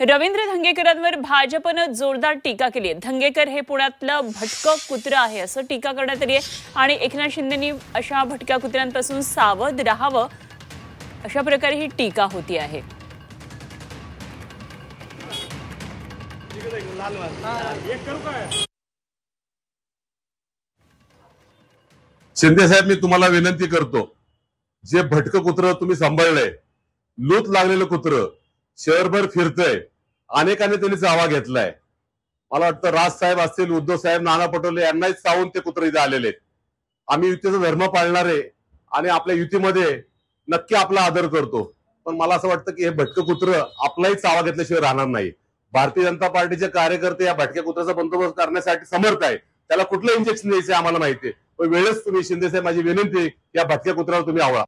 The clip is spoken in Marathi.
रवींद्र धंगेकरांवर भाजपनं जोरदार टीका केली आहे। धंगेकर हे पुण्यातलं भटकं कुत्रं आहे असं टीका करण्यात आली आहे आणि एकनाथ शिंदेंनी अशा भटक्या कुत्र्यांपासून सावध राहावं अशा प्रकारे ही टीका होती आहे। शिंदे साहेब, मी तुम्हाला विनंती करतो, जे भटकं कुत्रं तुम्ही सांभाळलंय, लूत लागलेलं कुत्रं शहरभर फिरतंय, अनेकांनी त्यांनी चावा घेतलाय। मला वाटतं राज साहेब असतील, उद्धव साहेब, नाना पटोले यांनाही चावून ते कुत्रे इथे आलेले आहेत। आम्ही युतीचा धर्म पाळणारे आणि आपल्या युतीमध्ये नक्की आपला आदर करतो, पण मला असं वाटतं की हे भटकं कुत्रं आपलाही चावा घेतल्याशिवाय राहणार नाही। भारतीय जनता पार्टीचे कार्यकर्ते या भटक्या कुत्र्याचा बंदोबस्त करण्यासाठी समर्थ आहे, त्याला कुठलं इंजेक्शन द्यायचं आम्हाला माहितीये, पण वेळच तुम्ही शिंदे साहेब, माझी विनंती या भटक्या कुत्र्यावर तुम्ही आवळा।